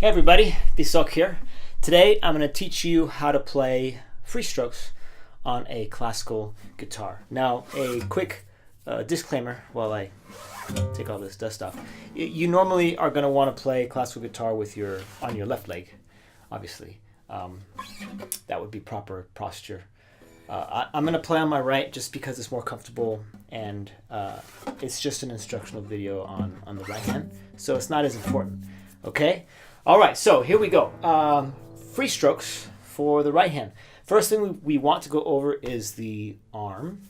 Hey everybody, Tizoc here. Today I'm going to teach you how to play free strokes on a classical guitar. Now, a quick disclaimer while I take all this dust off. You normally are going to want to play classical guitar with on your left leg, obviously. That would be proper posture. I'm going to play on my right just because it's more comfortable, and it's just an instructional video on the right hand, so it's not as important. Okay? All right, so here we go. Free strokes for the right hand. First thing we want to go over is the arm.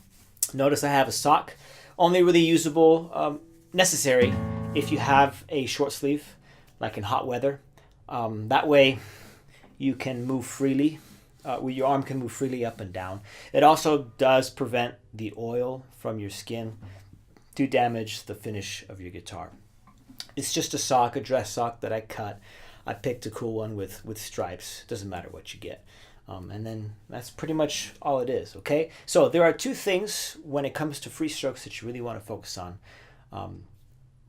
Notice I have a sock, only really usable, necessary if you have a short sleeve, like in hot weather. That way you can move freely. Your arm can move freely up and down. It also does prevent the oil from your skin to damage the finish of your guitar. It's just a sock, a dress sock that I cut. I picked a cool one with stripes. Doesn't matter what you get. And then that's pretty much all it is, okay? So there are two things when it comes to free strokes that you really want to focus on.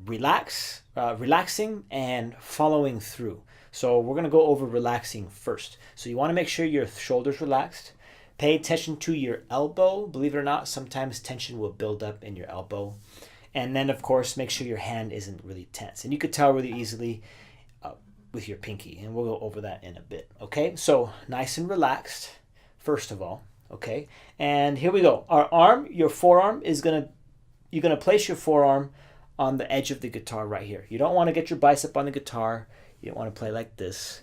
Relaxing and following through. So we're going to go over relaxing first. So you want to make sure your shoulder's relaxed. Pay attention to your elbow. Believe it or not, sometimes tension will build up in your elbow. And then, of course, make sure your hand isn't really tense. And you could tell really easily with your pinky. And we'll go over that in a bit. Okay, so nice and relaxed, first of all. Okay, and here we go. Our arm, your forearm, you're going to place your forearm on the edge of the guitar right here. You don't want to get your bicep on the guitar. You don't want to play like this.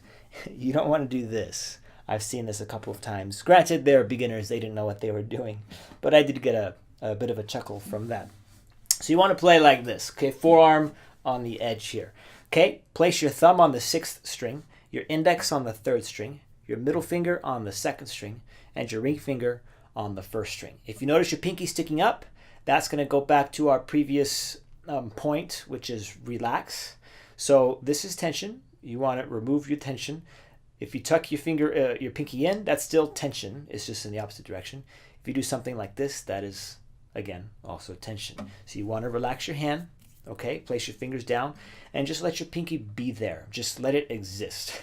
You don't want to do this. I've seen this a couple of times. Granted, they're beginners. They didn't know what they were doing. But I did get a bit of a chuckle from that. So you want to play like this. Okay, forearm on the edge here. Okay, place your thumb on the 6th string, your index on the 3rd string, your middle finger on the 2nd string, and your ring finger on the 1st string. If you notice your pinky sticking up, that's going to go back to our previous point, which is relax. So this is tension. You want to remove your tension. If you tuck your finger, your pinky in, that's still tension. It's just in the opposite direction. If you do something like this, that is, again, also tension. So you want to relax your hand. Okay, place your fingers down and just let your pinky be there. Just let it exist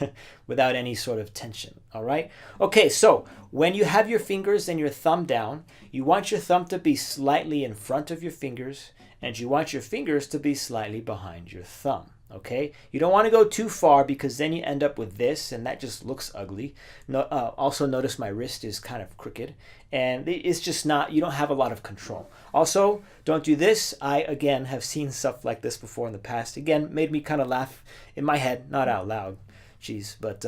without any sort of tension. All right. Okay, so when you have your fingers and your thumb down, you want your thumb to be slightly in front of your fingers, and you want your fingers to be slightly behind your thumb. Okay, you don't want to go too far because then you end up with this, and that just looks ugly. No, also notice my wrist is kind of crooked, and it's just not, you don't have a lot of control. Also, don't do this. I, again, have seen stuff like this before in the past. Again, made me kind of laugh in my head, not out loud. Jeez, but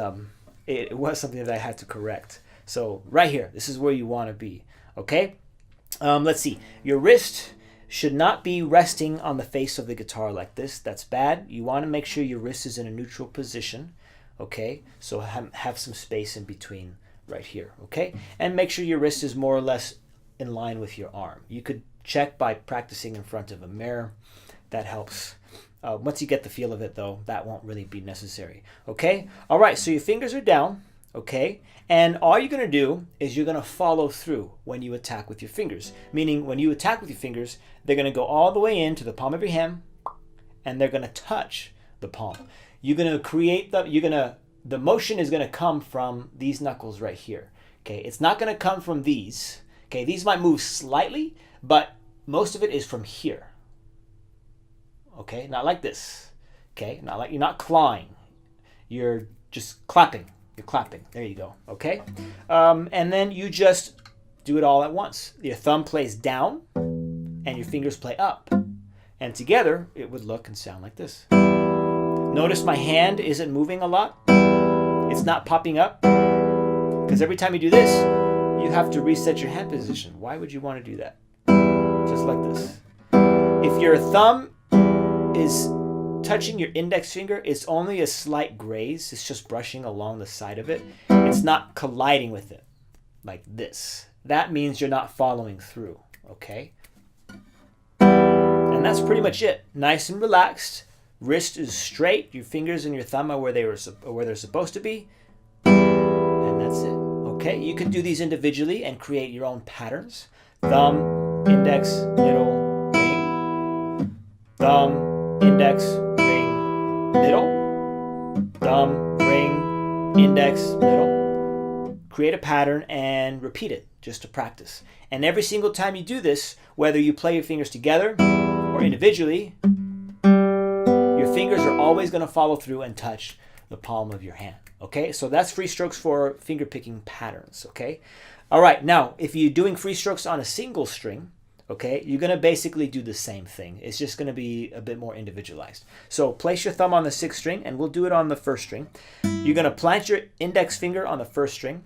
it was something that I had to correct. So right here, this is where you want to be. Okay, let's see. Your wrist should not be resting on the face of the guitar like this. That's bad. You want to make sure your wrist is in a neutral position. Okay, so have some space in between right here. Okay, and make sure your wrist is more or less in line with your arm. You could check by practicing in front of a mirror. That helps. Once you get the feel of it, though, that won't really be necessary. Okay, all right, so your fingers are down. Okay, and all you're going to do is you're going to follow through when you attack with your fingers. Meaning when you attack with your fingers, they're going to go all the way into the palm of your hand, and they're going to touch the palm. You're going to create the motion is going to come from these knuckles right here. Okay, it's not going to come from these. Okay, these might move slightly, but most of it is from here. Okay, not like this. Okay, not like you're not clawing. You're just clapping. You're clapping. There you go. Okay? And then you just do it all at once. Your thumb plays down and your fingers play up. And together, it would look and sound like this. Notice my hand isn't moving a lot. It's not popping up. Because every time you do this, you have to reset your hand position. Why would you want to do that? Just like this. If your thumb is touching your index finger, it's only a slight graze. It's just brushing along the side of it. It's not colliding with it like this. That means you're not following through. Okay? And that's pretty much it. Nice and relaxed. Wrist is straight. Your fingers and your thumb are where they're supposed to be. And that's it. Okay? You can do these individually and create your own patterns. Thumb, index, middle, ring. Thumb, index, ring, middle, thumb, ring, index, middle. Create a pattern and repeat it just to practice. And every single time you do this, whether you play your fingers together or individually, your fingers are always going to follow through and touch the palm of your hand. Okay, so that's free strokes for finger picking patterns. Okay, all right, now if you're doing free strokes on a single string, okay, you're going to basically do the same thing. It's just going to be a bit more individualized. So place your thumb on the 6th string, and we'll do it on the 1st string. You're going to plant your index finger on the 1st string,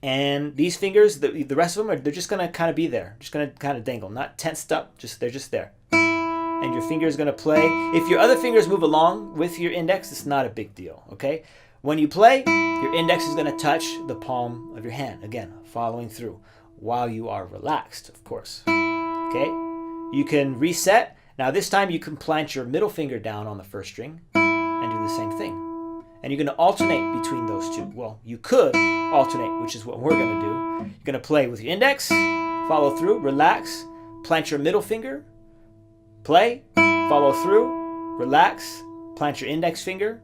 and these fingers, the rest of them, they're just going to kind of be there, just going to kind of dangle, not tensed up, they're just there. And your finger is going to play. If your other fingers move along with your index, it's not a big deal, okay? When you play, your index is going to touch the palm of your hand, again, following through while you are relaxed, of course. Okay, you can reset. Now this time you can plant your middle finger down on the 1st string and do the same thing. And you're going to alternate between those two. Well, you could alternate, which is what we're going to do. You're going to play with your index, follow through, relax, plant your middle finger, play, follow through, relax, plant your index finger,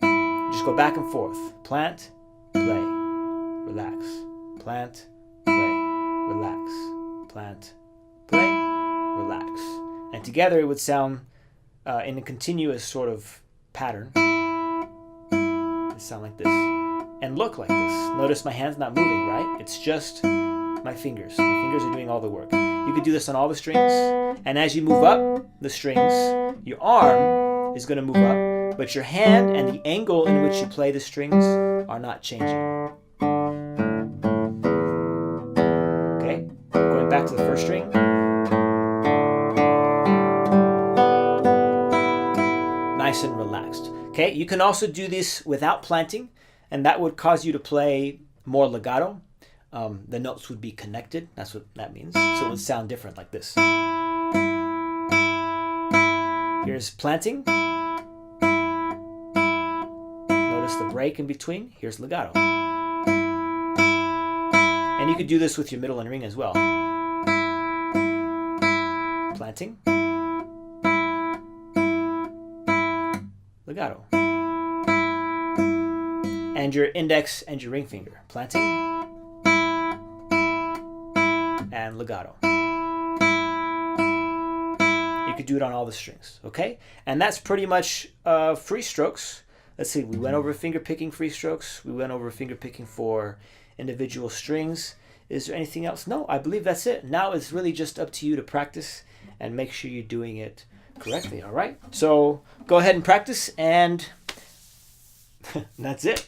just go back and forth. Plant, play, relax, plant, play, relax, plant, play, relax. And together it would sound in a continuous sort of pattern. It sound like this and look like this. Notice my hand's not moving, right? It's just my fingers. My fingers are doing all the work. You could do this on all the strings. And as you move up the strings, your arm is going to move up, but your hand and the angle in which you play the strings are not changing. Okay, going back to the 1st string. Nice and relaxed. Okay, you can also do this without planting, and that would cause you to play more legato. The notes would be connected. That's what that means. So it would sound different like this. Here's planting. Notice the break in between. Here's legato. And you could do this with your middle and ring as well. Planting. Legato. And your index and your ring finger. Planting. And legato. You could do it on all the strings, okay? And that's pretty much free strokes. Let's see, we went over finger picking free strokes. We went over finger picking for individual strings. Is there anything else? No, I believe that's it. Now it's really just up to you to practice and make sure you're doing it correctly, all right? So go ahead and practice, and that's it.